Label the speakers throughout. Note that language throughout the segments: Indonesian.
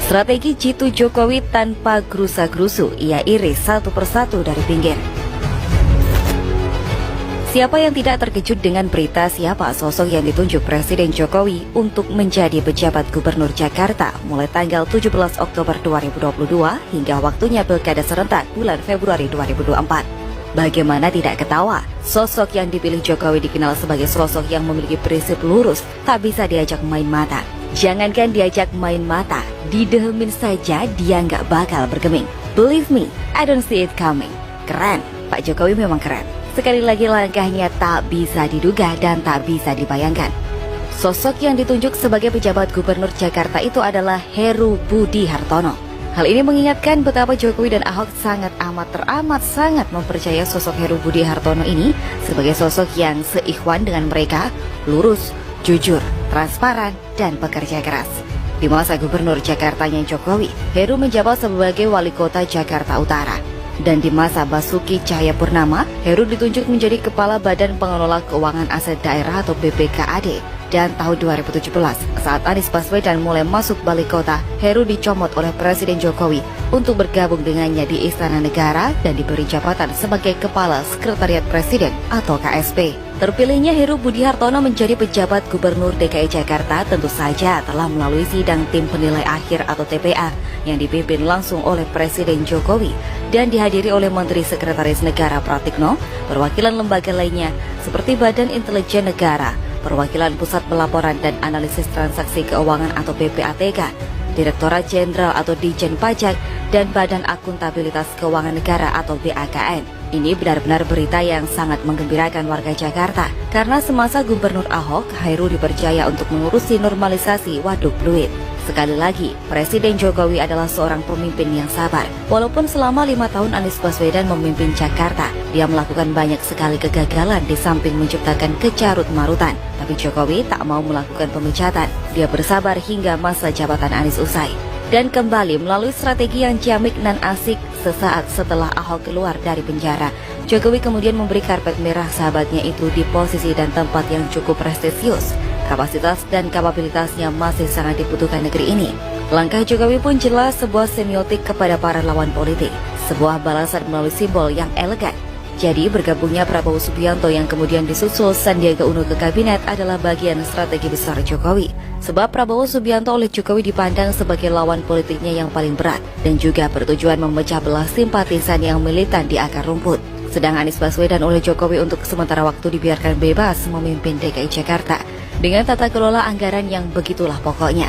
Speaker 1: Strategi jitu Jokowi tanpa gerusa-gerusu, ia iris satu persatu dari pinggir. Siapa yang tidak terkejut dengan berita siapa sosok yang ditunjuk Presiden Jokowi untuk menjadi pejabat Gubernur Jakarta mulai tanggal 17 Oktober 2022 hingga waktunya Pilkada serentak bulan Februari 2024. Bagaimana tidak ketawa, sosok yang dipilih Jokowi dikenal sebagai sosok yang memiliki prinsip lurus, tak bisa diajak main mata. Jangankan diajak main mata, didehemin saja dia nggak bakal bergeming. Believe me, I don't see it coming. Keren, Pak Jokowi memang keren. Sekali lagi langkahnya tak bisa diduga dan tak bisa dibayangkan. Sosok yang ditunjuk sebagai pejabat Gubernur Jakarta itu adalah Heru Budi Hartono. Hal ini mengingatkan betapa Jokowi dan Ahok sangat sangat mempercaya sosok Heru Budi Hartono ini sebagai sosok yang seikhwan dengan mereka, lurus, jujur, transparan, dan pekerja keras. Di masa Gubernur Jakartanya Jokowi, Heru menjabat sebagai Wali Kota Jakarta Utara. Dan di masa Basuki Cahayapurnama, Heru ditunjuk menjadi Kepala Badan Pengelola Keuangan Aset Daerah atau BPKAD. Dan tahun 2017, saat Anies Baswedan mulai masuk balik kota, Heru dicomot oleh Presiden Jokowi untuk bergabung dengannya di Istana Negara dan diberi jabatan sebagai Kepala Sekretariat Presiden atau KSP. Terpilihnya Heru Budi Hartono menjadi pejabat Gubernur DKI Jakarta tentu saja telah melalui sidang tim penilai akhir atau TPA yang dipimpin langsung oleh Presiden Jokowi dan dihadiri oleh Menteri Sekretaris Negara Pratikno, perwakilan lembaga lainnya seperti Badan Intelijen Negara, Perwakilan Pusat Pelaporan dan Analisis Transaksi Keuangan atau PPATK, Direktorat Jenderal atau Ditjen Pajak, dan Badan Akuntabilitas Keuangan Negara atau BAKN. Ini benar-benar berita yang sangat menggembirakan warga Jakarta, karena semasa Gubernur Ahok, Heru dipercaya untuk mengurusi normalisasi waduk fluid. Sekali lagi, Presiden Jokowi adalah seorang pemimpin yang sabar. Walaupun selama 5 tahun Anies Baswedan memimpin Jakarta, dia melakukan banyak sekali kegagalan di samping menciptakan kecarut-marutan. Tapi Jokowi tak mau melakukan pemecatan. Dia bersabar hingga masa jabatan Anies usai. Dan kembali melalui strategi yang ciamik dan asik sesaat setelah Ahok keluar dari penjara, Jokowi kemudian memberi karpet merah sahabatnya itu di posisi dan tempat yang cukup prestisius. Kapasitas dan kapabilitasnya masih sangat dibutuhkan negeri ini. Langkah Jokowi pun jelas sebuah semiotik kepada para lawan politik, sebuah balasan melalui simbol yang elegan. Jadi bergabungnya Prabowo Subianto yang kemudian disusul Sandiaga Uno ke kabinet adalah bagian strategi besar Jokowi. Sebab Prabowo Subianto oleh Jokowi dipandang sebagai lawan politiknya yang paling berat dan juga bertujuan memecah belah simpatisan yang militan di akar rumput. Sedang Anies Baswedan oleh Jokowi untuk sementara waktu dibiarkan bebas memimpin DKI Jakarta dengan tata kelola anggaran yang begitulah pokoknya.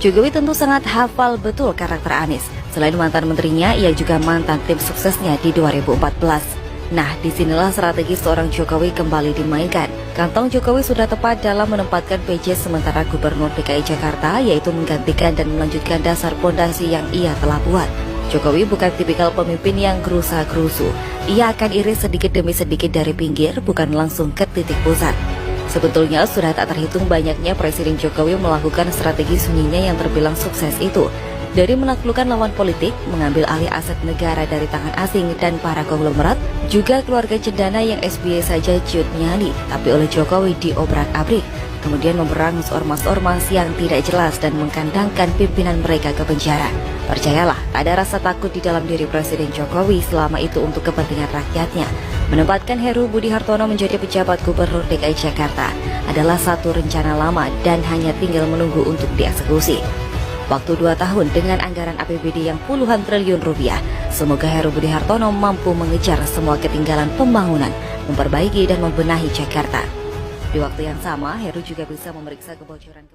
Speaker 1: Jokowi tentu sangat hafal betul karakter Anies. Selain mantan menterinya, ia juga mantan tim suksesnya di 2014. Nah, disinilah strategi seorang Jokowi kembali dimainkan. Kantong Jokowi sudah tepat dalam menempatkan PJ sementara Gubernur DKI Jakarta, yaitu menggantikan dan melanjutkan dasar pondasi yang ia telah buat. Jokowi bukan tipikal pemimpin yang gerusa-gerusu. Ia akan iris sedikit demi sedikit dari pinggir, bukan langsung ke titik pusat. Sebetulnya sudah tak terhitung banyaknya Presiden Jokowi melakukan strategi sunyinya yang terbilang sukses itu. Dari menaklukkan lawan politik, mengambil alih aset negara dari tangan asing dan para konglomerat, juga keluarga cendana yang SBY saja ciut nyali, tapi oleh Jokowi diobrak-abrik. Kemudian memberangus ormas-ormas yang tidak jelas dan mengkandangkan pimpinan mereka ke penjara. Percayalah, tak ada rasa takut di dalam diri Presiden Jokowi selama itu untuk kepentingan rakyatnya. Menempatkan Heru Budi Hartono menjadi pejabat Gubernur DKI Jakarta adalah satu rencana lama dan hanya tinggal menunggu untuk dieksekusi. Waktu 2 tahun dengan anggaran APBD yang puluhan triliun rupiah, semoga Heru Budi Hartono mampu mengejar semua ketinggalan pembangunan, memperbaiki dan membenahi Jakarta. Di waktu yang sama, Heru juga bisa memeriksa kebocoran